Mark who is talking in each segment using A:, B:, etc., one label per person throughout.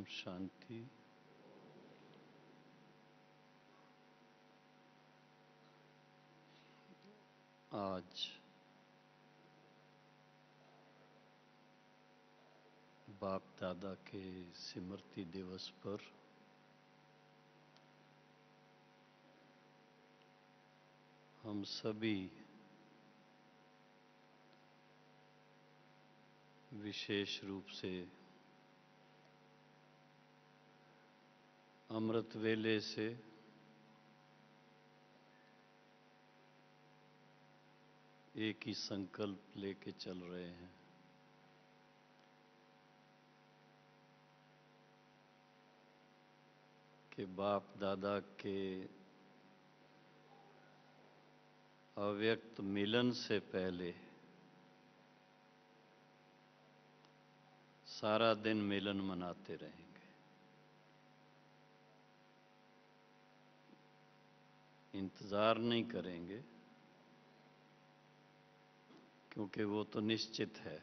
A: शांति। आज बाप दादा के स्मृति दिवस पर हम सभी विशेष रूप से अमृत वेले से एक ही संकल्प लेके चल रहे हैं कि बाप दादा के अव्यक्त मिलन से पहले सारा दिन मिलन मनाते रहेंगे। इंतजार नहीं करेंगे, क्योंकि वो तो निश्चित है।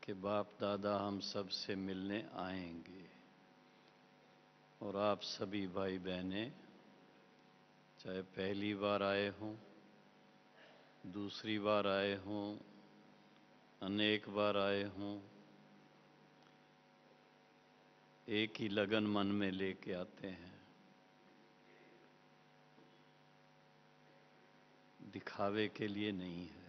A: कि बाप दादा हम सब से मिलने आएंगे और आप सभी भाई बहनें, चाहे पहली बार आए हों, दूसरी बार आए हों, अनेक बार आए हों, एक ही लगन मन में लेके आते हैं। दिखावे के लिए नहीं है,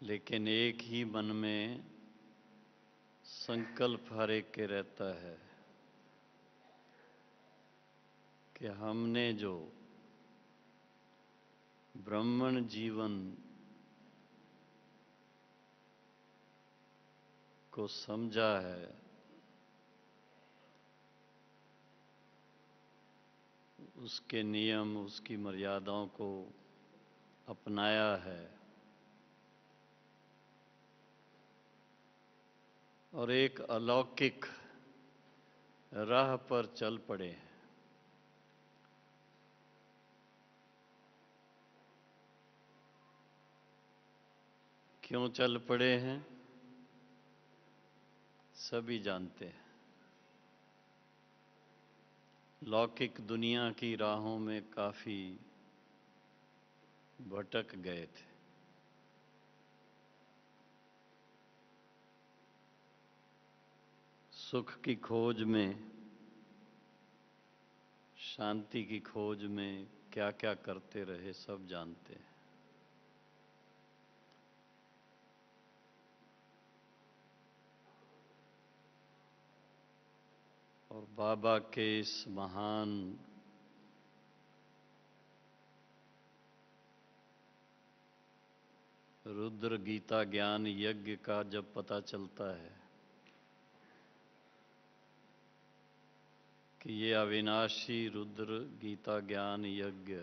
A: लेकिन एक ही मन में संकल्प हर एक के रहता है कि हमने जो ब्राह्मण जीवन को समझा है, उसके नियम, उसकी मर्यादाओं को अपनाया है और एक अलौकिक राह पर चल पड़े हैं। क्यों चल पड़े हैं, सभी जानते हैं। लौकिक दुनिया की राहों में काफी भटक गए थे। सुख की खोज में, शांति की खोज में क्या क्या करते रहे, सब जानते हैं। और बाबा के इस महान रुद्र गीता ज्ञान यज्ञ का जब पता चलता है कि ये अविनाशी रुद्र गीता ज्ञान यज्ञ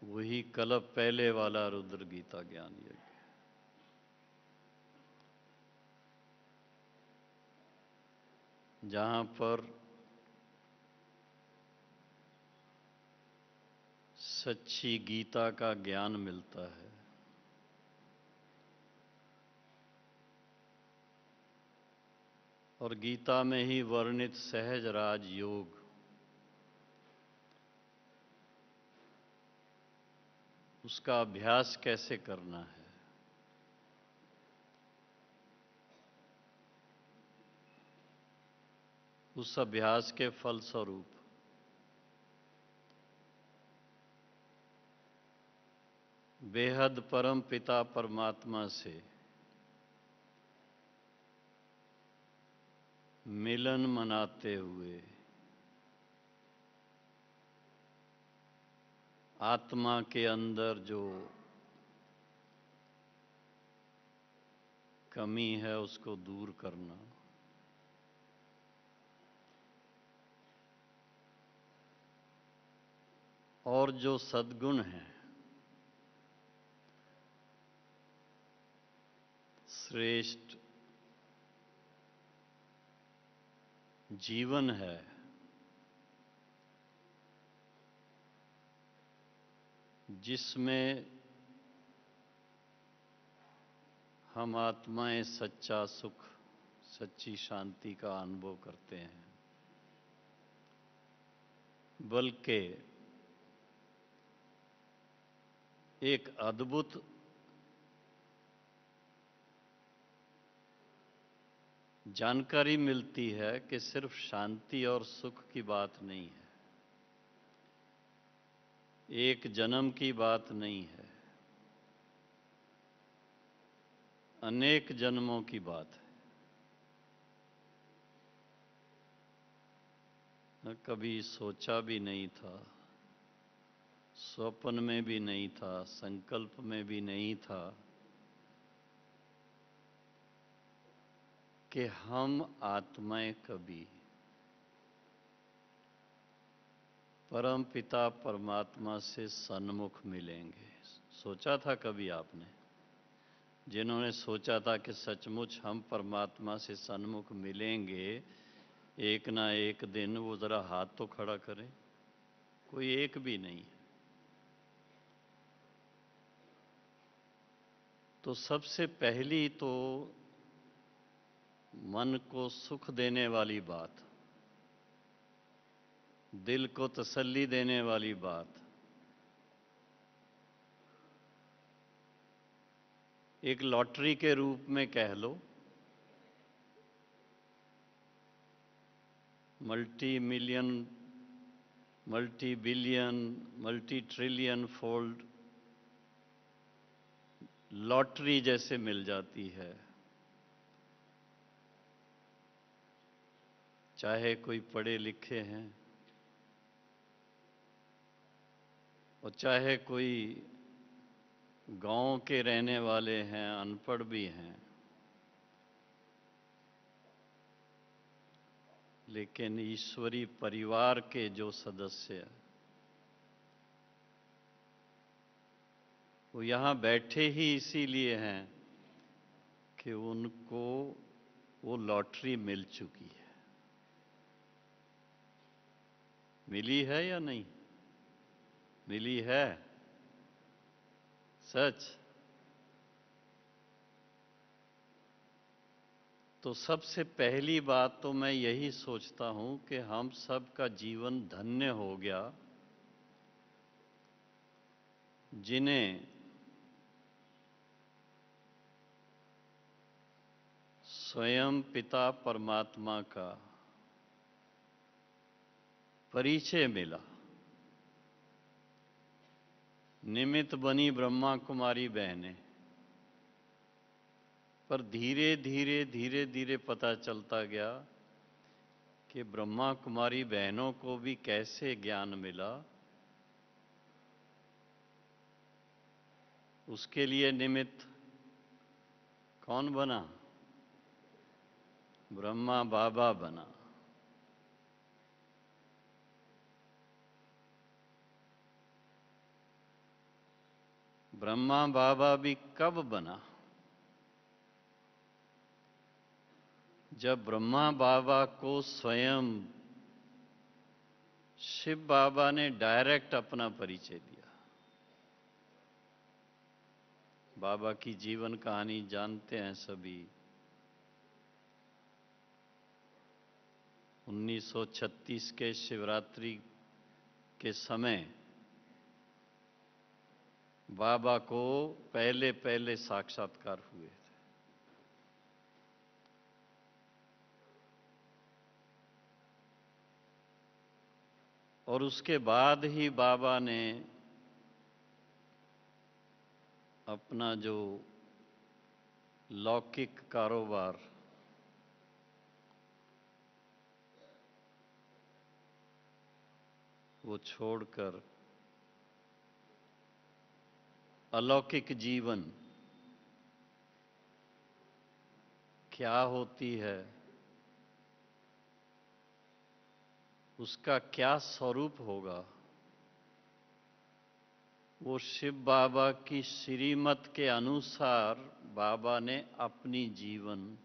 A: वही कल्प पहले वाला रुद्र गीता ज्ञान यज्ञ, जहां पर सच्ची गीता का ज्ञान मिलता है, और गीता में ही वर्णित सहज राज योग उसका अभ्यास कैसे करना है, उस अभ्यास के फलस्वरूप बेहद परम पिता परमात्मा से मिलन मनाते हुए आत्मा के अंदर जो कमी है उसको दूर करना, और जो सद्गुण है, श्रेष्ठ जीवन है, जिसमें हम आत्माएं सच्चा सुख, सच्ची शांति का अनुभव करते हैं, बल्कि एक अद्भुत जानकारी मिलती है कि सिर्फ शांति और सुख की बात नहीं है, एक जन्म की बात नहीं है, अनेक जन्मों की बात है। कभी सोचा भी नहीं था, स्वप्न में भी नहीं था, संकल्प में भी नहीं था कि हम आत्माएं कभी परम पिता परमात्मा से सन्मुख मिलेंगे। सोचा था कभी आपने? जिन्होंने सोचा था कि सचमुच हम परमात्मा से सन्मुख मिलेंगे एक ना एक दिन, वो जरा हाथ तो खड़ा करें। कोई एक भी नहीं। तो सबसे पहली तो मन को सुख देने वाली बात, दिल को तसल्ली देने वाली बात, एक लॉटरी के रूप में कह लो, multi million, multi billion, multi trillion fold lottery जैसे मिल जाती है। चाहे कोई पढ़े लिखे हैं और चाहे कोई गांव के रहने वाले हैं, अनपढ़ भी हैं, लेकिन ईश्वरी परिवार के जो सदस्य वो यहाँ बैठे ही इसीलिए हैं कि उनको वो लॉटरी मिल चुकी है। मिली है या नहीं मिली है? सच? तो सबसे पहली बात तो मैं यही सोचता हूं कि हम सब का जीवन धन्य हो गया, जिन्हें स्वयं पिता परमात्मा का परिचय मिला। निमित्त बनी ब्रह्मा कुमारी बहनें, पर धीरे धीरे धीरे धीरे पता चलता गया कि ब्रह्मा कुमारी बहनों को भी कैसे ज्ञान मिला। उसके लिए निमित्त कौन बना? ब्रह्मा बाबा बना। ब्रह्मा बाबा भी कब बना? जब ब्रह्मा बाबा को स्वयं शिव बाबा ने डायरेक्ट अपना परिचय दिया। बाबा की जीवन कहानी जानते हैं सभी। 1936 के शिवरात्रि के समय बाबा को पहले पहले साक्षात्कार हुए थे। और उसके बाद ही बाबा ने अपना जो लौकिक कारोबार वो छोड़कर अलौकिक जीवन क्या होती है, उसका क्या स्वरूप होगा, वो शिव बाबा की श्रीमत के अनुसार बाबा ने अपनी जीवन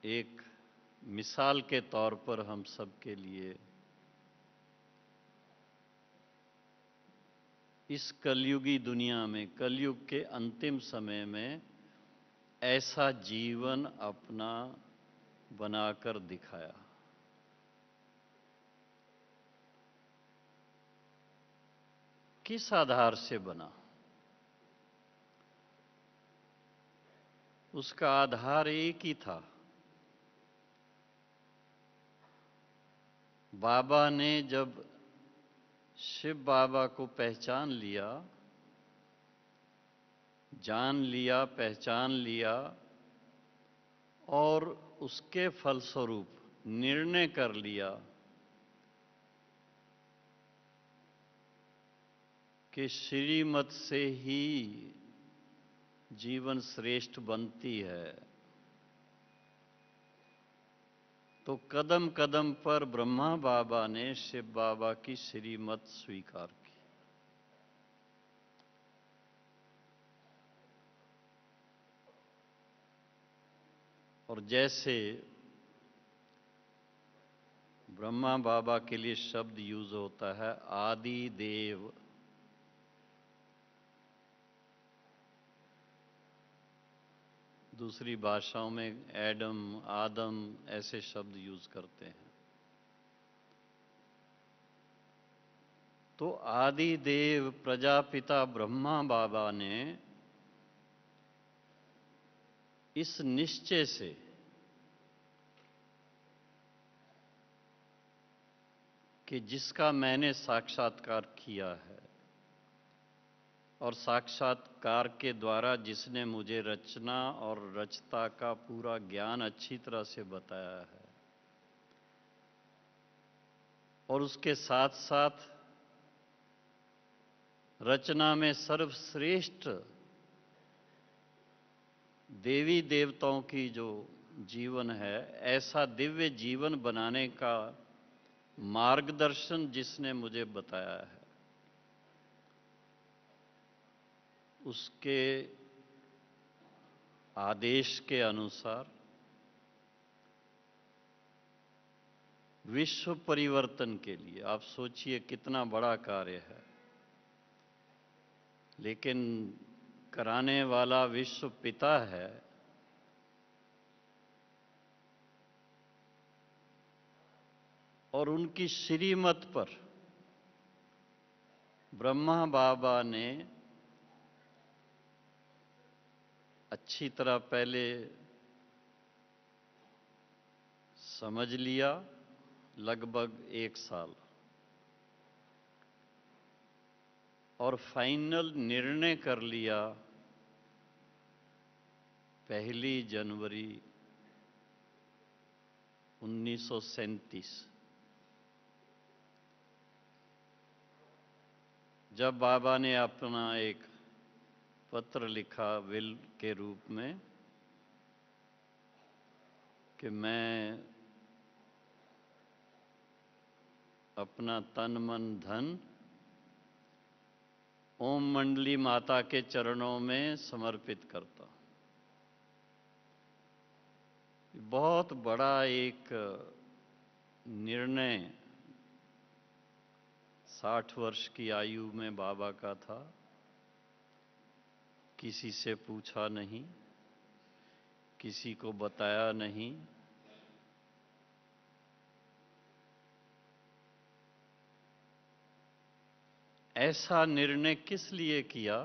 A: एक मिसाल के तौर पर हम सब के लिए इस कलयुगी दुनिया में, कलयुग के अंतिम समय में ऐसा जीवन अपना बनाकर दिखाया। किस आधार से बना? उसका आधार एक ही था। बाबा ने जब शिव बाबा को पहचान लिया, जान लिया, पहचान लिया और उसके फलस्वरूप निर्णय कर लिया कि श्रीमत से ही जीवन श्रेष्ठ बनती है, तो कदम कदम पर ब्रह्मा बाबा ने शिव बाबा की श्रीमत स्वीकार की। और जैसे ब्रह्मा बाबा के लिए शब्द यूज होता है आदि देव, दूसरी भाषाओं में एडम, आदम ऐसे शब्द यूज करते हैं। तो आदि देव प्रजापिता ब्रह्मा बाबा ने इस निश्चय से कि जिसका मैंने साक्षात्कार किया है और साक्षात्कार के द्वारा जिसने मुझे रचना और रचता का पूरा ज्ञान अच्छी तरह से बताया है, और उसके साथ साथ रचना में सर्वश्रेष्ठ देवी देवताओं की जो जीवन है, ऐसा दिव्य जीवन बनाने का मार्गदर्शन जिसने मुझे बताया है, उसके आदेश के अनुसार विश्व परिवर्तन के लिए, आप सोचिए कितना बड़ा कार्य है, लेकिन कराने वाला विश्व पिता है। और उनकी श्रीमत पर ब्रह्मा बाबा ने अच्छी तरह पहले समझ लिया, लगभग 1 साल, और फाइनल निर्णय कर लिया 1 जनवरी 1937, जब बाबा ने अपना एक पत्र लिखा विल के रूप में कि मैं अपना तन मन धन ओम मंडली माता के चरणों में समर्पित करता हूं। बहुत बड़ा एक निर्णय 60 वर्ष की आयु में बाबा का था। किसी से पूछा नहीं, किसी को बताया नहीं, ऐसा निर्णय किस लिए किया?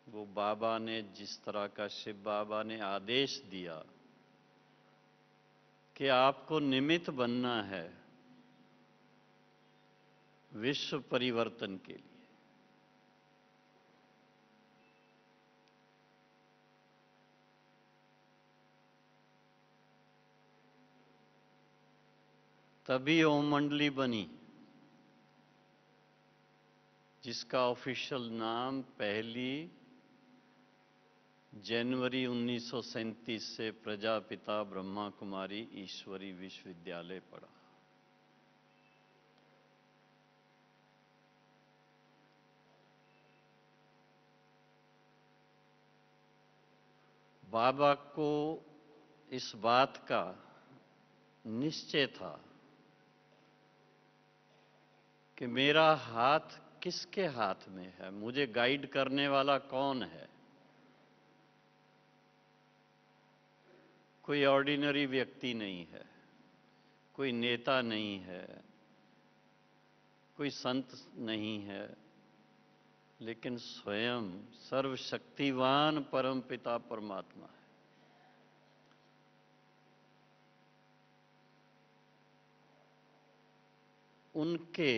A: वो बाबा ने जिस तरह का शिव बाबा ने आदेश दिया कि आपको निमित्त बनना है विश्व परिवर्तन के लिए, तभी ओम मंडली बनी, जिसका ऑफिशियल नाम 1 जनवरी 1937 से प्रजापिता ब्रह्मा कुमारी ईश्वरी विश्वविद्यालय पड़ा। बाबा को इस बात का निश्चय था कि मेरा हाथ किसके हाथ में है, मुझे गाइड करने वाला कौन है। कोई ऑर्डिनरी व्यक्ति नहीं है, कोई नेता नहीं है, कोई संत नहीं है, लेकिन स्वयं सर्वशक्तिवान परमपिता परमात्मा है। उनके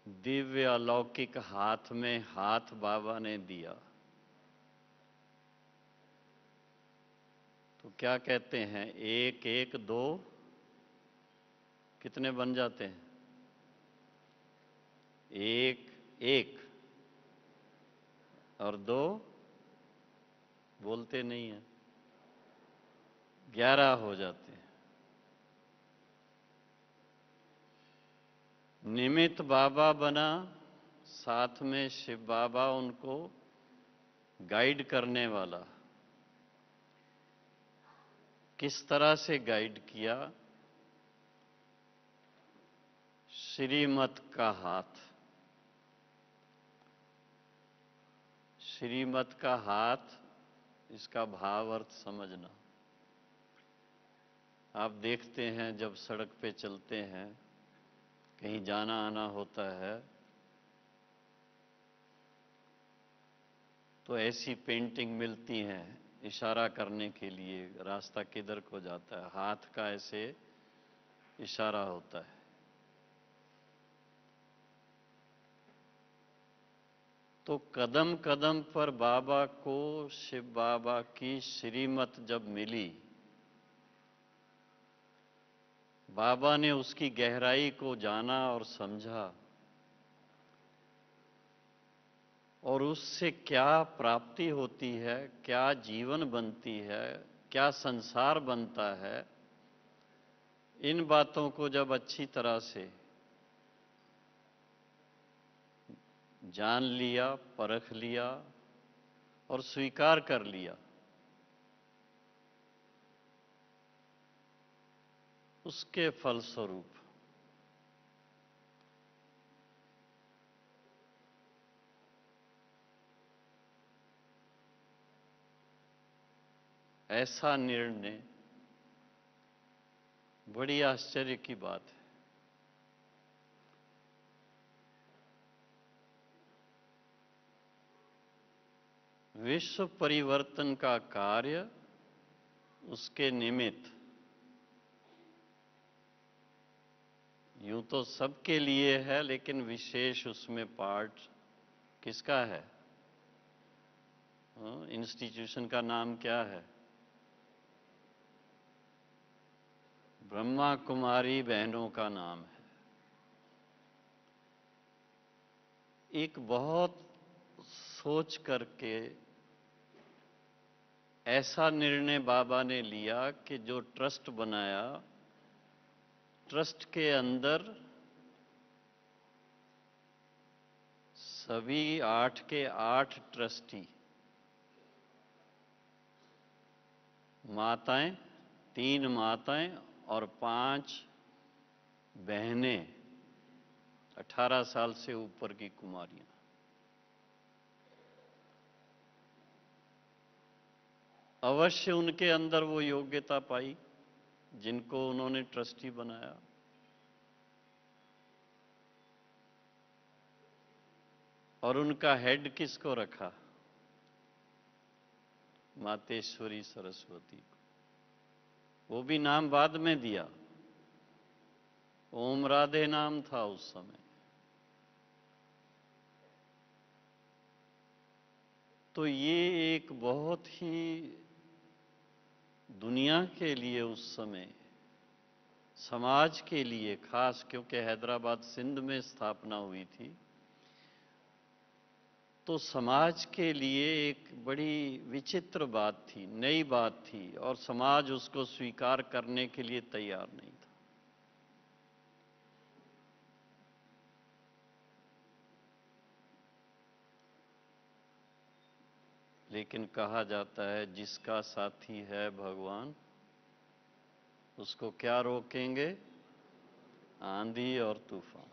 A: दिव्य अलौकिक हाथ में हाथ बाबा ने दिया तो क्या कहते हैं, एक एक दो कितने बन जाते हैं? एक एक और दो बोलते नहीं है, 11 हो जाते हैं। निमित्त बाबा बना, साथ में शिव बाबा उनको गाइड करने वाला। किस तरह से गाइड किया? श्रीमत का हाथ। श्रीमत का हाथ, इसका भाव अर्थ समझना। आप देखते हैं जब सड़क पे चलते हैं, कहीं जाना आना होता है, तो ऐसी पेंटिंग मिलती हैं इशारा करने के लिए, रास्ता किधर को जाता है, हाथ का ऐसे इशारा होता है। तो कदम कदम पर बाबा को शिव बाबा की श्रीमत जब मिली, बाबा ने उसकी गहराई को जाना और समझा, और उससे क्या प्राप्ति होती है, क्या जीवन बनती है, क्या संसार बनता है, इन बातों को जब अच्छी तरह से जान लिया, परख लिया और स्वीकार कर लिया, उसके फलस्वरूप ऐसा निर्णय, बड़ी आश्चर्य की बात है। विश्व परिवर्तन का कार्य, उसके निमित्त यूं तो सबके लिए है, लेकिन विशेष उसमें पार्ट किसका है? इंस्टीट्यूशन का नाम क्या है? ब्रह्मा कुमारी बहनों का नाम है। एक बहुत सोच करके ऐसा निर्णय बाबा ने लिया कि जो ट्रस्ट बनाया, ट्रस्ट के अंदर सभी 8 के 8 ट्रस्टी, माताएं, 3 माताएं और 5 बहनें, 18 साल से ऊपर की कुमारियां, अवश्य उनके अंदर वो योग्यता पाई जिनको उन्होंने ट्रस्टी बनाया। और उनका हेड किसको रखा? मातेश्वरी सरस्वती को। वो भी नाम बाद में दिया, ओम राधे नाम था उस समय। तो ये एक बहुत ही दुनिया के लिए उस समय, समाज के लिए खास, क्योंकि हैदराबाद सिंध में स्थापना हुई थी, तो समाज के लिए एक बड़ी विचित्र बात थी, नई बात थी, और समाज उसको स्वीकार करने के लिए तैयार नहीं था। लेकिन कहा जाता है जिसका साथी है भगवान, उसको क्या रोकेंगे? आंधी और तूफान,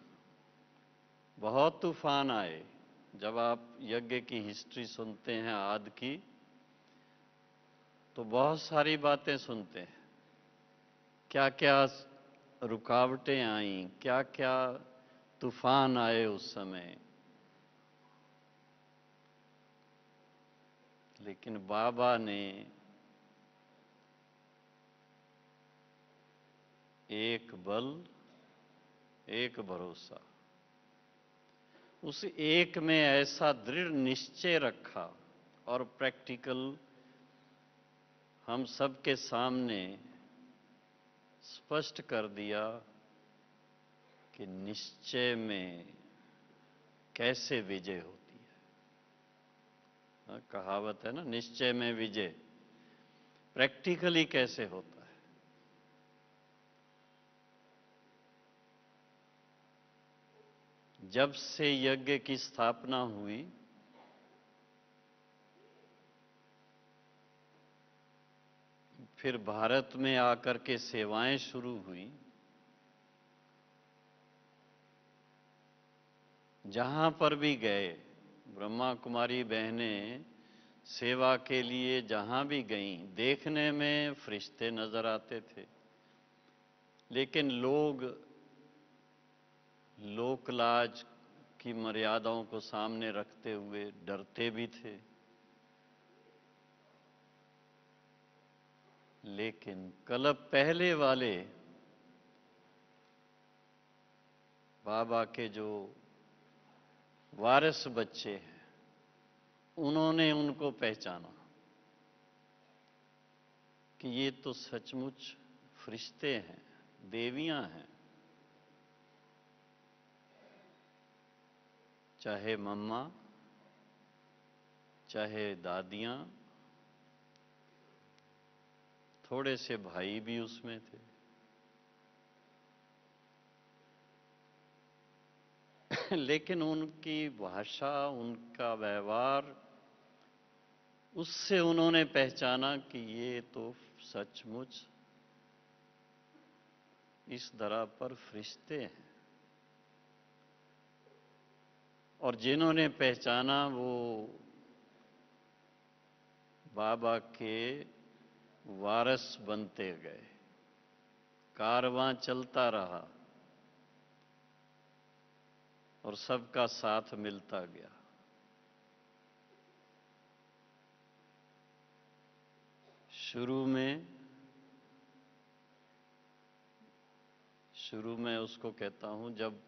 A: बहुत तूफान आए। जब आप यज्ञ की हिस्ट्री सुनते हैं आदि की, तो बहुत सारी बातें सुनते हैं। क्या क्या रुकावटें आईं, क्या क्या तूफान आए उस समय। लेकिन बाबा ने एक बल, एक भरोसा, उस एक में ऐसा दृढ़ निश्चय रखा और प्रैक्टिकल हम सबके सामने स्पष्ट कर दिया कि निश्चय में कैसे विजय होती है। कहावत है ना, निश्चय में विजय। प्रैक्टिकली कैसे होता है। जब से यज्ञ की स्थापना हुई, फिर भारत में आकर के सेवाएं शुरू हुई, जहां पर भी गए ब्रह्मा कुमारी बहनें सेवा के लिए जहां भी गईं, देखने में फरिश्ते नजर आते थे, लेकिन लोग लोकलाज की मर्यादाओं को सामने रखते हुए डरते भी थे। लेकिन कल पहले वाले बाबा के जो वारिस बच्चे हैं, उन्होंने उनको पहचाना कि ये तो सचमुच फरिश्ते हैं, देवियां हैं। चाहे मम्मा, चाहे दादियां, थोड़े से भाई भी उसमें थे। लेकिन उनकी भाषा, उनका व्यवहार, उससे उन्होंने पहचाना कि ये तो सचमुच इस धरा पर फरिश्ते हैं। और जिन्होंने पहचाना वो बाबा के वारिस बनते गए। कारवां चलता रहा और सबका साथ मिलता गया। शुरू में उसको कहता हूं, जब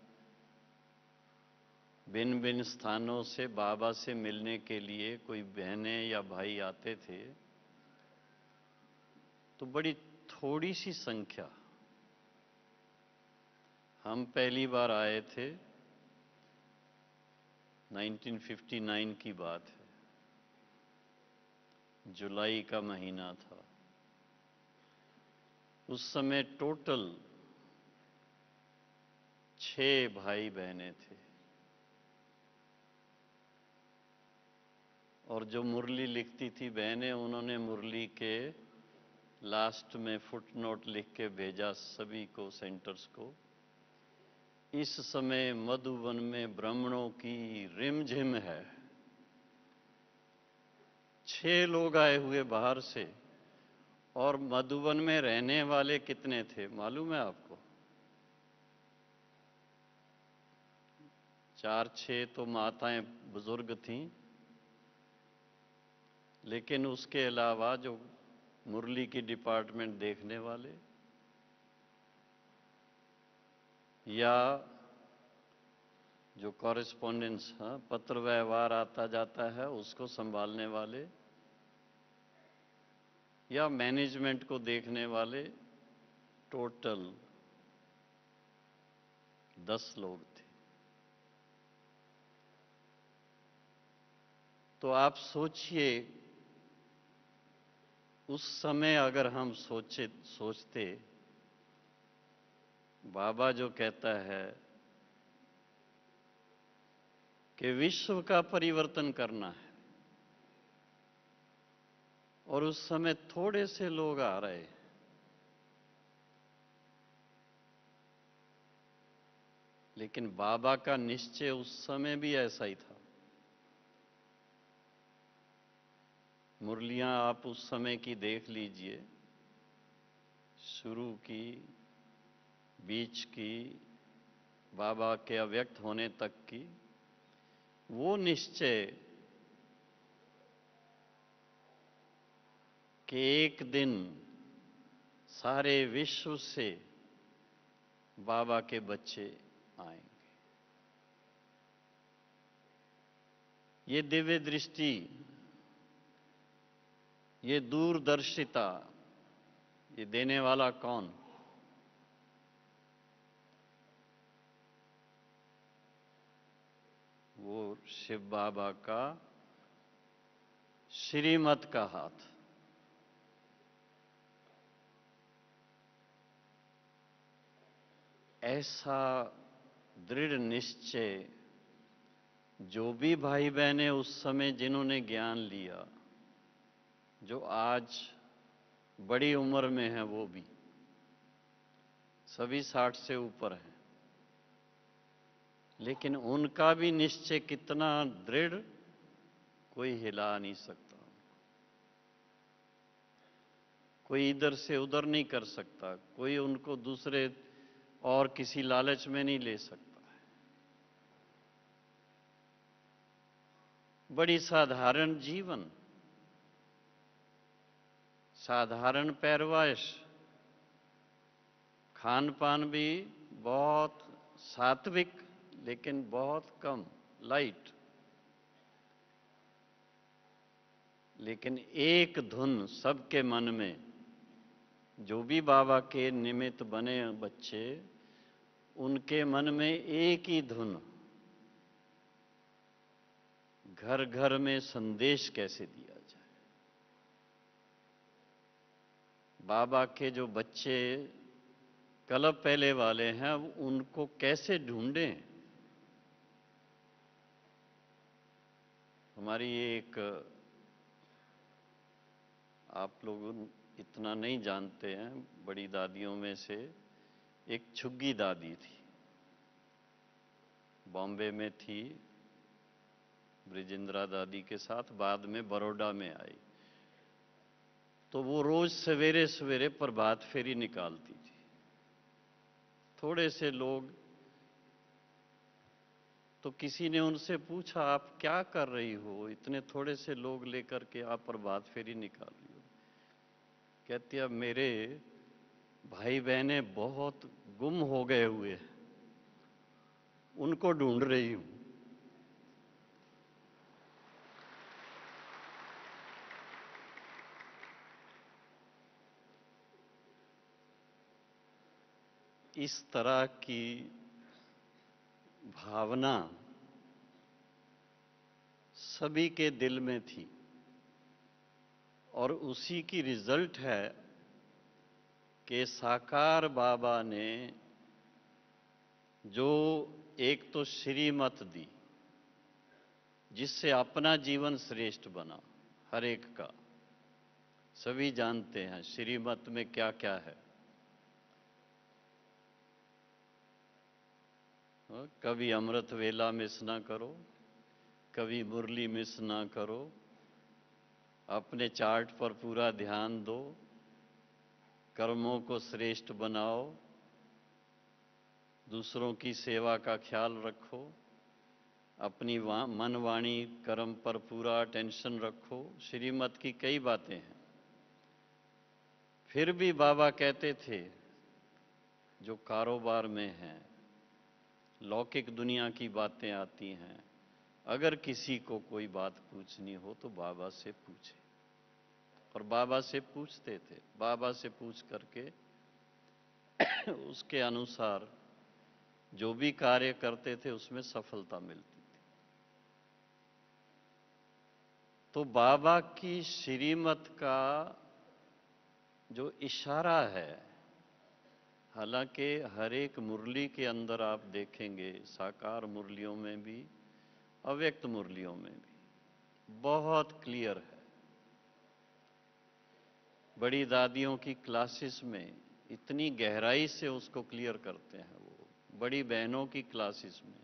A: भिन्न भिन्न स्थानों से बाबा से मिलने के लिए कोई बहनें या भाई आते थे, तो बड़ी थोड़ी सी संख्या। हम पहली बार आए थे, 1959 की बात है, जुलाई का महीना था। उस समय टोटल 6 भाई बहनें थे। और जो मुरली लिखती थी बहनें, उन्होंने मुरली के लास्ट में फुटनोट लिख के भेजा सभी को, सेंटर्स को। इस समय मधुबन में ब्राह्मणों की रिमझिम है। 6 लोग आए हुए बाहर से, और मधुबन में रहने वाले कितने थे मालूम है आपको? 4-6 तो माताएं बुजुर्ग थीं, लेकिन उसके अलावा जो मुरली की डिपार्टमेंट देखने वाले, या जो कॉरेस्पॉन्डेंस, पत्र व्यवहार आता जाता है उसको संभालने वाले, या मैनेजमेंट को देखने वाले, टोटल 10 लोग थे। तो आप सोचिए, उस समय अगर हम सोचते, बाबा जो कहता है कि विश्व का परिवर्तन करना है, और उस समय थोड़े से लोग आ रहे, लेकिन बाबा का निश्चय उस समय भी ऐसा ही था। मुरलियां आप उस समय की देख लीजिए, शुरू की, बीच की, बाबा के अव्यक्त होने तक की, वो निश्चय कि एक दिन सारे विश्व से बाबा के बच्चे आएंगे, ये दिव्य दृष्टि, ये दूरदर्शिता, ये देने वाला कौन? वो शिव बाबा का श्रीमत का हाथ। ऐसा दृढ़ निश्चय जो भी भाई बहनें उस समय जिन्होंने ज्ञान लिया, जो आज बड़ी उम्र में हैं, वो भी सभी 60 से ऊपर हैं, लेकिन उनका भी निश्चय कितना दृढ़, कोई हिला नहीं सकता, कोई इधर से उधर नहीं कर सकता, कोई उनको दूसरे और किसी लालच में नहीं ले सकता। बड़ी साधारण जीवन, साधारण पैरवाइश, खान पान भी बहुत सात्विक, लेकिन बहुत कम, लाइट, लेकिन एक धुन सबके मन में। जो भी बाबा के निमित्त बने बच्चे, उनके मन में एक ही धुन, घर घर में संदेश कैसे दिया जाए। बाबा के जो बच्चे कलब पहले वाले हैं, उनको कैसे ढूंढें। हमारी एक, आप लोग इतना नहीं जानते हैं, बड़ी दादियों में से एक छुग्गी दादी थी, बॉम्बे में थी, ब्रिजेंद्रा दादी के साथ, बाद में बड़ौदा में आई। तो वो रोज सवेरे सवेरे प्रभात फेरी निकालती थी। थोड़े से लोग, तो किसी ने उनसे पूछा, आप क्या कर रही हो, इतने थोड़े से लोग लेकर के आप प्रभात फेरी निकाल रही हो? कहती, अब मेरे भाई बहने बहुत गुम हो गए हुए हैं, उनको ढूंढ रही हूं। इस तरह की भावना सभी के दिल में थी, और उसी की रिजल्ट है कि साकार बाबा ने जो एक तो श्रीमत दी, जिससे अपना जीवन श्रेष्ठ बना हर एक का। सभी जानते हैं श्रीमत में क्या क्या है। कभी अमृत वेला मिस ना करो, कभी मुरली मिस ना करो, अपने चार्ट पर पूरा ध्यान दो, कर्मों को श्रेष्ठ बनाओ, दूसरों की सेवा का ख्याल रखो, अपनी मन वाणी कर्म पर पूरा अटेंशन रखो। श्रीमत की कई बातें हैं। फिर भी बाबा कहते थे, जो कारोबार में हैं, लौकिक दुनिया की बातें आती हैं, अगर किसी को कोई बात पूछनी हो तो बाबा से पूछे। और बाबा से पूछते थे, बाबा से पूछ करके उसके अनुसार जो भी कार्य करते थे उसमें सफलता मिलती थी। तो बाबा की श्रीमत का जो इशारा है, हालांकि हर एक मुरली के अंदर आप देखेंगे, साकार मुरलियों में भी, अव्यक्त मुरलियों में भी बहुत क्लियर है। बड़ी दादियों की क्लासेस में इतनी गहराई से उसको क्लियर करते हैं, वो बड़ी बहनों की क्लासेस में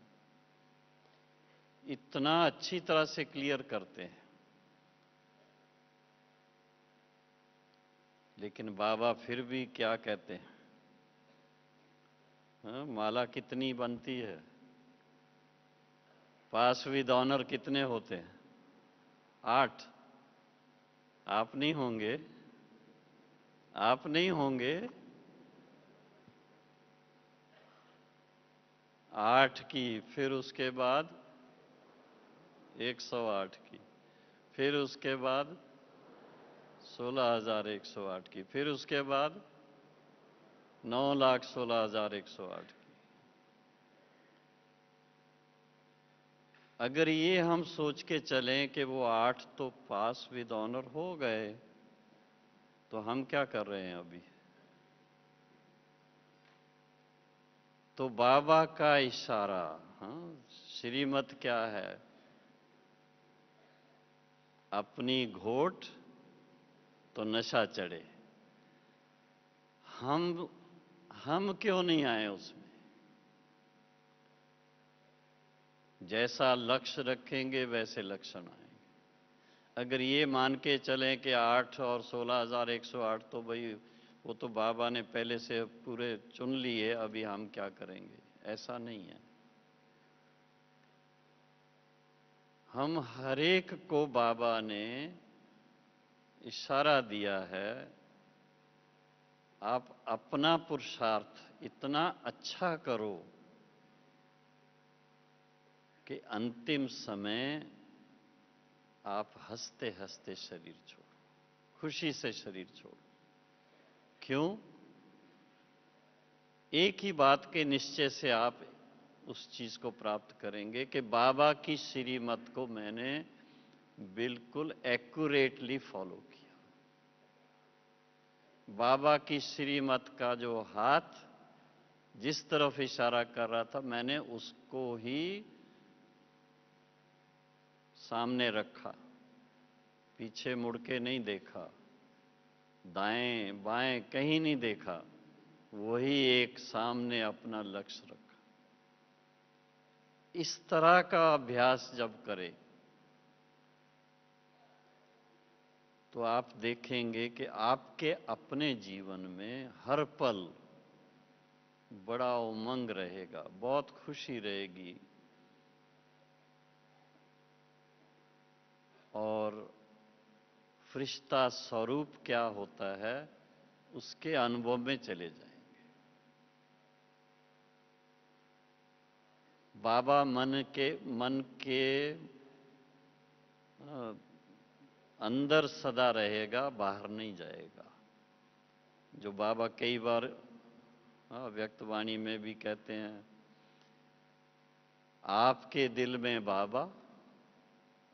A: इतना अच्छी तरह से क्लियर करते हैं, लेकिन बाबा फिर भी क्या कहते हैं, हाँ, माला कितनी बनती है, पास विद ऑनर कितने होते हैं? 8। आप नहीं होंगे, आप नहीं होंगे। 8 की, फिर उसके बाद 108 की, फिर उसके बाद 16,108 की, फिर उसके बाद 9,16,108 की। अगर ये हम सोच के चलें कि वो 8 तो पास विद ऑनर हो गए, तो हम क्या कर रहे हैं अभी? तो बाबा का इशारा, हाँ, श्रीमत क्या है? अपनी घोट तो नशा चढ़े। हम क्यों नहीं आए उसमें? जैसा लक्ष्य रखेंगे वैसे लक्षण आएंगे। अगर ये मान के चलें कि 8 और 16,108 तो भाई वो तो बाबा ने पहले से पूरे चुन लिए, अभी हम क्या करेंगे, ऐसा नहीं है। हम हर एक को बाबा ने इशारा दिया है, आप अपना पुरुषार्थ इतना अच्छा करो कि अंतिम समय आप हंसते हंसते शरीर छोड़ो, खुशी से शरीर छोड़ो। क्यों? एक ही बात के निश्चय से आप उस चीज को प्राप्त करेंगे कि बाबा की श्रीमत को मैंने बिल्कुल एक्यूरेटली फॉलो किया। बाबा की श्रीमत का जो हाथ जिस तरफ इशारा कर रहा था, मैंने उसको ही सामने रखा, पीछे मुड़ के नहीं देखा, दाएं बाएं कहीं नहीं देखा, वही एक सामने अपना लक्ष्य रखा। इस तरह का अभ्यास जब करें तो आप देखेंगे कि आपके अपने जीवन में हर पल बड़ा उमंग रहेगा, बहुत खुशी रहेगी, और फरिश्ता स्वरूप क्या होता है उसके अनुभव में चले जाएंगे। बाबा मन के अंदर सदा रहेगा, बाहर नहीं जाएगा। जो बाबा कई बार व्यक्तवाणी में भी कहते हैं, आपके दिल में बाबा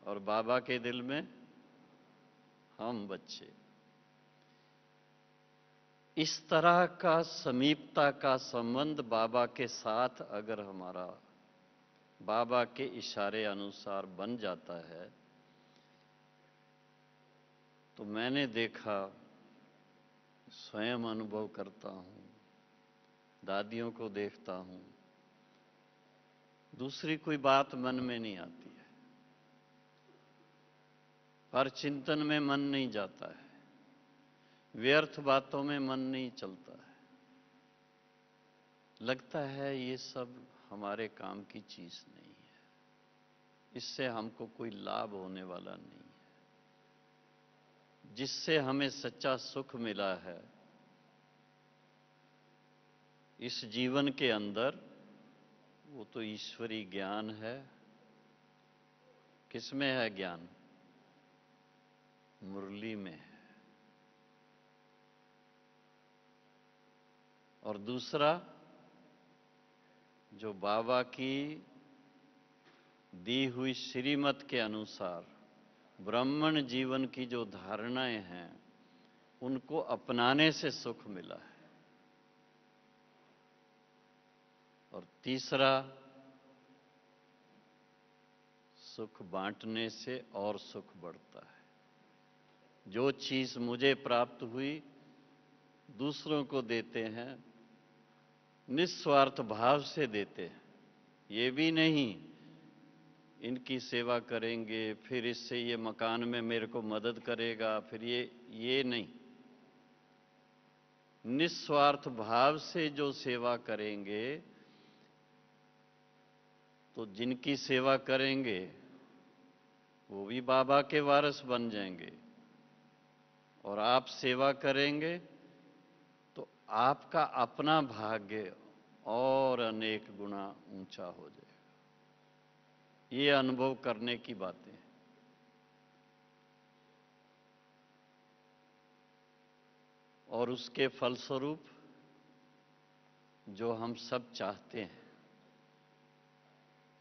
A: और बाबा के दिल में हम बच्चे। इस तरह का समीपता का संबंध बाबा के साथ अगर हमारा बाबा के इशारे अनुसार बन जाता है, तो मैंने देखा, स्वयं अनुभव करता हूं, दादियों को देखता हूं, दूसरी कोई बात मन में नहीं आती है, पर चिंतन में मन नहीं जाता है, व्यर्थ बातों में मन नहीं चलता है, लगता है ये सब हमारे काम की चीज नहीं है, इससे हमको कोई लाभ होने वाला नहीं है। जिससे हमें सच्चा सुख मिला है इस जीवन के अंदर, वो तो ईश्वरी ज्ञान है। किसमें है ज्ञान? मुरली में है। और दूसरा, जो बाबा की दी हुई श्रीमत के अनुसार ब्राह्मण जीवन की जो धारणाएं हैं, उनको अपनाने से सुख मिला है। और तीसरा, सुख बांटने से और सुख बढ़ता है। जो चीज मुझे प्राप्त हुई दूसरों को देते हैं निस्वार्थ भाव से देते हैं। ये भी नहीं इनकी सेवा करेंगे फिर इससे ये मकान में मेरे को मदद करेगा, फिर ये नहीं। निस्वार्थ भाव से जो सेवा करेंगे तो जिनकी सेवा करेंगे वो भी बाबा के वारिस बन जाएंगे, और आप सेवा करेंगे तो आपका अपना भाग्य और अनेक गुना ऊंचा हो जाएगा। ये अनुभव करने की बातें हैं। और उसके फलस्वरूप जो हम सब चाहते हैं,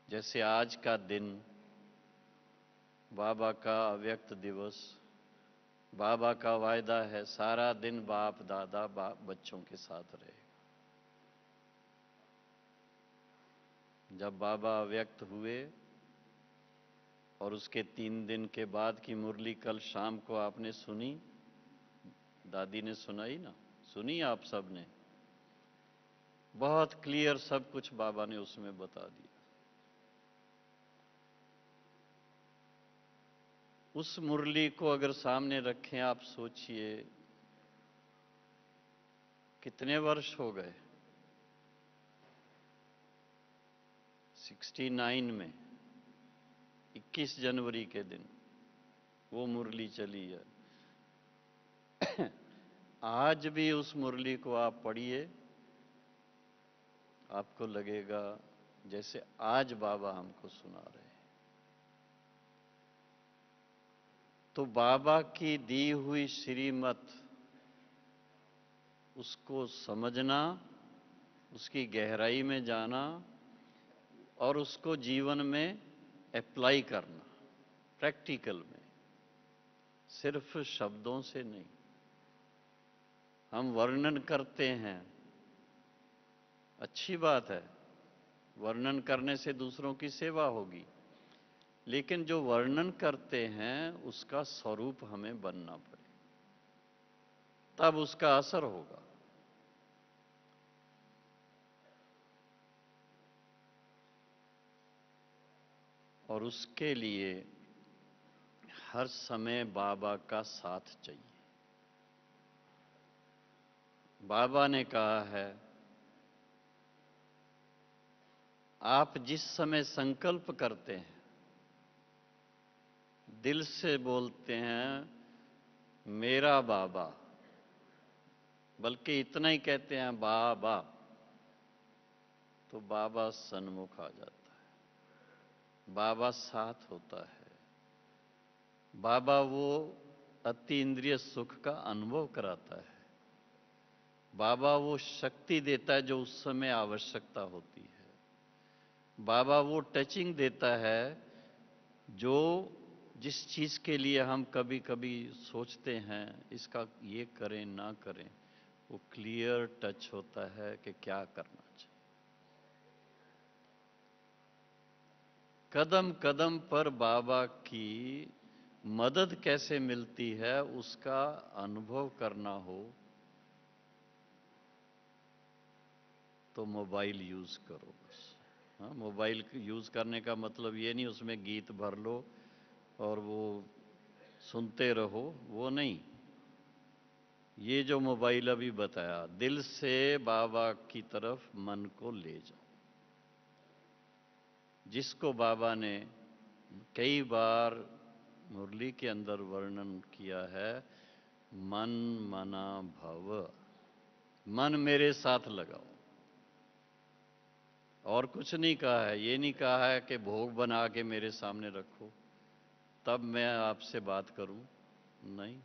A: जैसे आज का दिन बाबा का अव्यक्त दिवस, बाबा का वायदा है सारा दिन बाप दादा बच्चों के साथ रहे। जब बाबा अव्यक्त हुए और उसके 3 दिन के बाद की मुरली कल शाम को आपने सुनी, दादी ने सुनाई ना, सुनी आप सब ने, बहुत क्लियर सब कुछ बाबा ने उसमें बता दिया। उस मुरली को अगर सामने रखें, आप सोचिए कितने वर्ष हो गए। 69 में 21 जनवरी के दिन वो मुरली चली है। आज भी उस मुरली को आप पढ़िए, आपको लगेगा जैसे आज बाबा हमको सुना रहे हैं। तो बाबा की दी हुई श्रीमत, उसको समझना, उसकी गहराई में जाना और उसको जीवन में अप्लाई करना, प्रैक्टिकल में, सिर्फ शब्दों से नहीं। हम वर्णन करते हैं, अच्छी बात है, वर्णन करने से दूसरों की सेवा होगी, लेकिन जो वर्णन करते हैं उसका स्वरूप हमें बनना पड़े, तब उसका असर होगा। और उसके लिए हर समय बाबा का साथ चाहिए। बाबा ने कहा है, आप जिस समय संकल्प करते हैं, दिल से बोलते हैं मेरा बाबा, बल्कि इतना ही कहते हैं बाबा, तो बाबा सन्मुख आ जाता है, बाबा साथ होता है। बाबा वो अति इंद्रिय सुख का अनुभव कराता है। बाबा वो शक्ति देता है जो उस समय आवश्यकता होती है। बाबा वो टचिंग देता है जो जिस चीज़ के लिए हम कभी कभी सोचते हैं इसका ये करें ना करें, वो क्लियर टच होता है कि क्या करना चाहिए। कदम कदम पर बाबा की मदद कैसे मिलती है उसका अनुभव करना हो तो मोबाइल यूज़ करो बस। हाँ, मोबाइल यूज़ करने का मतलब ये नहीं उसमें गीत भर लो और वो सुनते रहो, वो नहीं। ये जो मोबाइल अभी बताया, दिल से बाबा की तरफ मन को ले जाओ, जिसको बाबा ने कई बार मुरली के अंदर वर्णन किया है, मन मना भव, मन मेरे साथ लगाओ। और कुछ नहीं कहा है, ये नहीं कहा है कि भोग बना के मेरे सामने रखो तब मैं आपसे बात करूं, नहीं।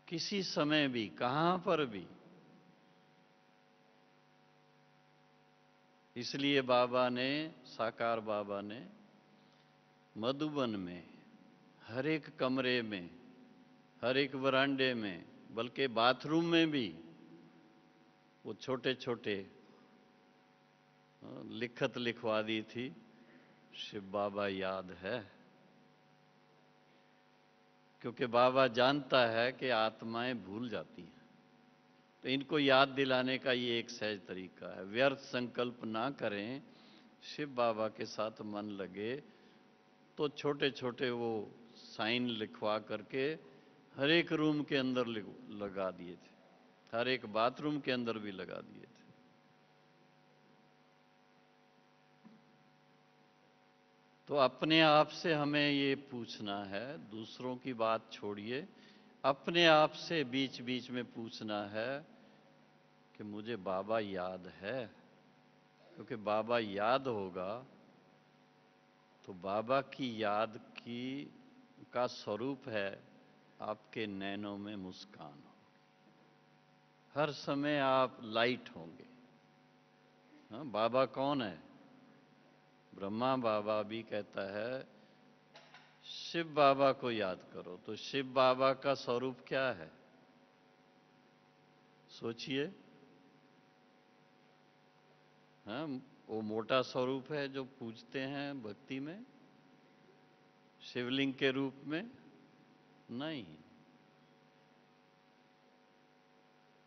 A: किसी समय भी, कहां पर भी। इसलिए बाबा ने, साकार बाबा ने मधुबन में हर एक कमरे में, हर एक वरांडे में, बल्कि बाथरूम में भी वो छोटे छोटे लिखत लिखवा दी थी, शिव बाबा याद है। क्योंकि बाबा जानता है कि आत्माएं भूल जाती हैं। तो इनको याद दिलाने का ये एक सहज तरीका है। व्यर्थ संकल्प ना करें, शिव बाबा के साथ मन लगे, तो छोटे छोटे वो साइन लिखवा करके हर एक रूम के अंदर लगा दिए थे, हर एक बाथरूम के अंदर भी लगा दिए थे। तो अपने आप से हमें ये पूछना है, दूसरों की बात छोड़िए, अपने आप से बीच बीच में पूछना है कि मुझे बाबा याद है। क्योंकि बाबा याद होगा तो बाबा की याद की का स्वरूप है आपके नैनों में मुस्कान हो, हर समय आप लाइट होंगे। हाँ, बाबा कौन है? ब्रह्मा बाबा भी कहता है शिव बाबा को याद करो। तो शिव बाबा का स्वरूप क्या है? सोचिए। हाँ, वो मोटा स्वरूप है जो पूजते हैं भक्ति में, शिवलिंग के रूप में नहीं।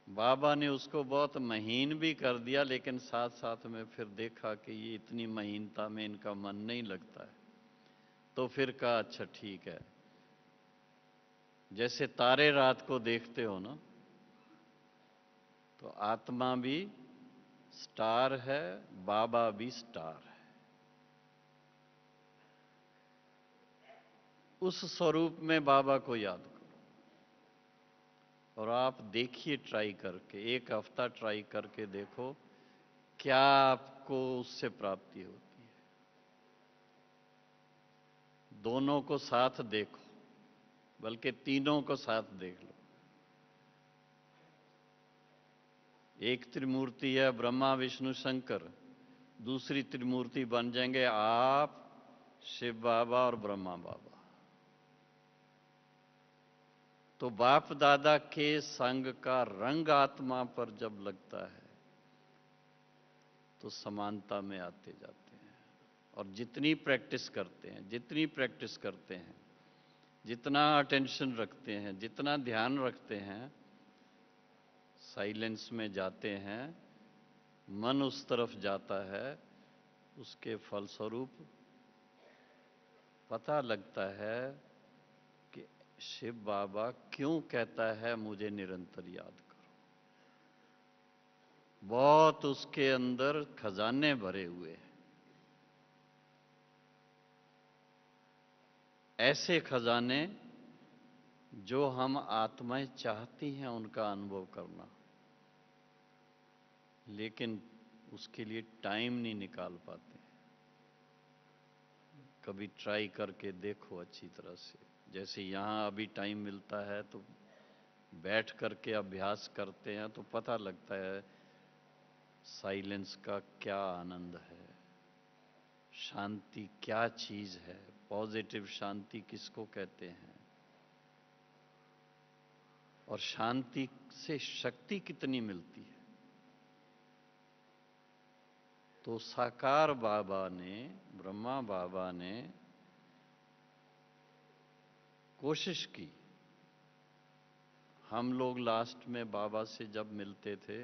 A: बाबा ने उसको बहुत महीन भी कर दिया, लेकिन साथ साथ में फिर देखा कि ये इतनी महीनता में इनका मन नहीं लगता है, तो फिर कहा अच्छा ठीक है। जैसे तारे रात को देखते हो ना, तो आत्मा भी स्टार है, बाबा भी स्टार है। उस स्वरूप में बाबा को याद करो और आप देखिए, ट्राई करके, एक हफ्ता ट्राई करके देखो क्या आपको उससे प्राप्ति होती है। दोनों को साथ देखो, बल्कि तीनों को साथ देख लो। एक त्रिमूर्ति है ब्रह्मा विष्णु शंकर, दूसरी त्रिमूर्ति बन जाएंगे आप, शिव बाबा और ब्रह्मा बाबा। तो बाप दादा के संग का रंग आत्मा पर जब लगता है तो समानता में आते जाते हैं। और जितनी प्रैक्टिस करते हैं, जितनी प्रैक्टिस करते हैं, जितना अटेंशन रखते हैं, जितना ध्यान रखते हैं, साइलेंस में जाते हैं, मन उस तरफ जाता है, उसके फलस्वरूप पता लगता है कि शिव बाबा क्यों कहता है मुझे निरंतर याद करो। बहुत उसके अंदर खजाने भरे हुए हैं। ऐसे खजाने जो हम आत्माएं चाहती हैं उनका अनुभव करना, लेकिन उसके लिए टाइम नहीं निकाल पाते। कभी ट्राई करके देखो अच्छी तरह से। जैसे यहाँ अभी टाइम मिलता है तो बैठ करके अभ्यास करते हैं तो पता लगता है साइलेंस का क्या आनंद है, शांति क्या चीज है, पॉजिटिव शांति किसको कहते हैं, और शांति से शक्ति कितनी मिलती है। तो साकार बाबा ने, ब्रह्मा बाबा ने कोशिश की। हम लोग लास्ट में बाबा से जब मिलते थे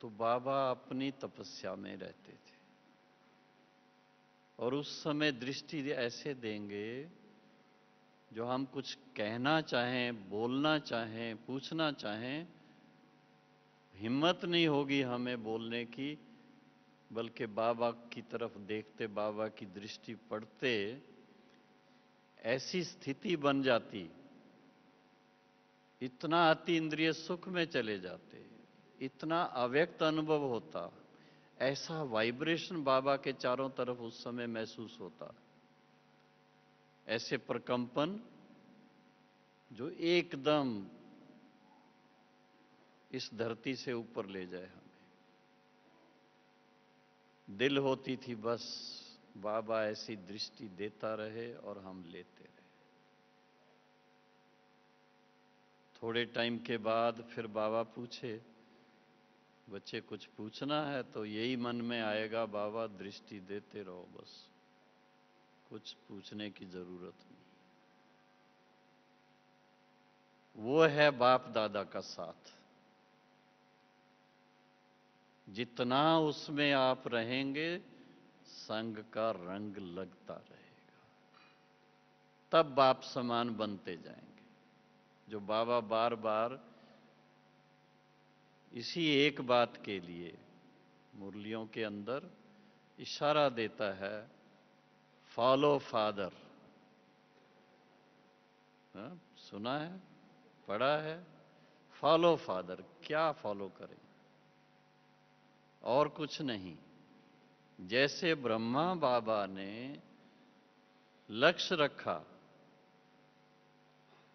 A: तो बाबा अपनी तपस्या में रहते थे, और उस समय दृष्टि ऐसे देंगे जो हम कुछ कहना चाहें, बोलना चाहें, पूछना चाहें, हिम्मत नहीं होगी हमें बोलने की, बल्कि बाबा की तरफ देखते, बाबा की दृष्टि पड़ते ऐसी स्थिति बन जाती, इतना अति इंद्रिय सुख में चले जाते, इतना अव्यक्त अनुभव होता, ऐसा वाइब्रेशन बाबा के चारों तरफ उस समय महसूस होता, ऐसे प्रकंपन जो एकदम इस धरती से ऊपर ले जाए हमें। दिल होती थी बस बाबा ऐसी दृष्टि देता रहे और हम लेते रहे। थोड़े टाइम के बाद फिर बाबा पूछे, बच्चे कुछ पूछना है? तो यही मन में आएगा, बाबा दृष्टि देते रहो बस, कुछ पूछने की जरूरत नहीं। वो है बाप दादा का साथ। जितना उसमें आप रहेंगे, संग का रंग लगता रहेगा, तब बाप समान बनते जाएंगे। जो बाबा बार बार इसी एक बात के लिए मुरलियों के अंदर इशारा देता है, फॉलो फादर। सुना है, पढ़ा है, फॉलो फादर। क्या फॉलो करें? और कुछ नहीं। जैसे ब्रह्मा बाबा ने लक्ष्य रखा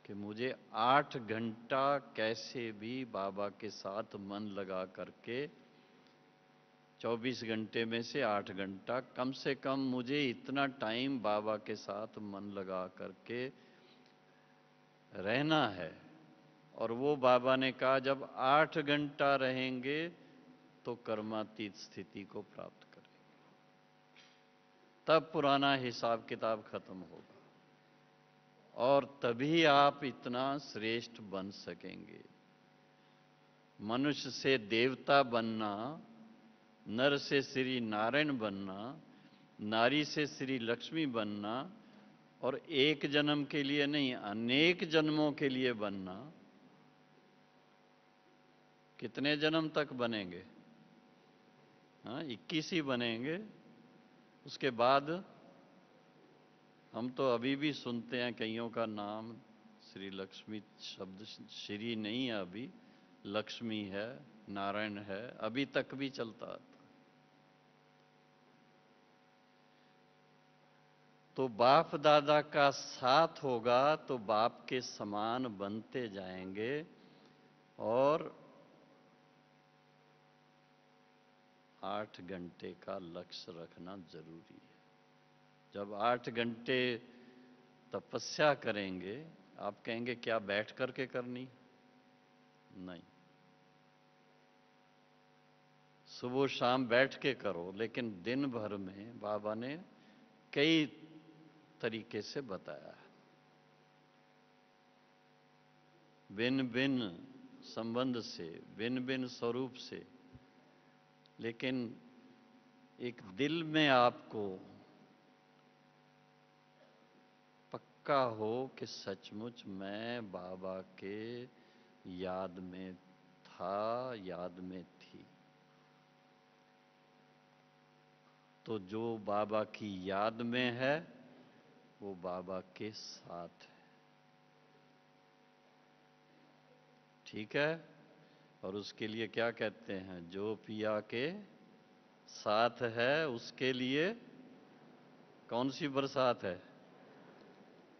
A: कि मुझे 8 घंटा कैसे भी बाबा के साथ मन लगा करके, 24 घंटे में से 8 घंटा कम से कम मुझे इतना टाइम बाबा के साथ मन लगा करके रहना है। और वो बाबा ने कहा जब 8 घंटा रहेंगे तो कर्मातीत स्थिति को प्राप्त करेंगे, तब पुराना हिसाब किताब खत्म होगा और तभी आप इतना श्रेष्ठ बन सकेंगे। मनुष्य से देवता बनना, नर से श्री नारायण बनना, नारी से श्री लक्ष्मी बनना, और एक जन्म के लिए नहीं, अनेक जन्मों के लिए बनना। कितने जन्म तक बनेंगे? 21 ही बनेंगे। उसके बाद हम तो अभी भी सुनते हैं कईयों का नाम श्री लक्ष्मी शब्द, श्री नहीं है अभी, लक्ष्मी है, नारायण है, अभी तक भी चलता था। तो बाप दादा का साथ होगा तो बाप के समान बनते जाएंगे। और 8 घंटे का लक्ष्य रखना जरूरी है। जब 8 घंटे तपस्या करेंगे, आप कहेंगे क्या बैठ करके करनी? नहीं, सुबह शाम बैठ के करो, लेकिन दिन भर में बाबा ने कई तरीके से बताया है। भिन्न भिन्न संबंध से, भिन्न भिन्न स्वरूप से, लेकिन एक दिल में आपको पक्का हो कि सचमुच मैं बाबा के याद में था, याद में थी। तो जो बाबा की याद में है वो बाबा के साथ है। ठीक है? और उसके लिए क्या कहते हैं? जो पिया के साथ है उसके लिए कौन सी बरसात है?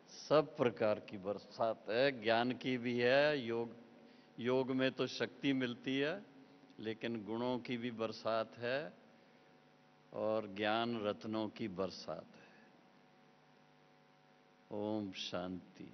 A: सब प्रकार की बरसात है। ज्ञान की भी है, योग में तो शक्ति मिलती है, लेकिन गुणों की भी बरसात है और ज्ञान रत्नों की बरसात है। ओम शांति।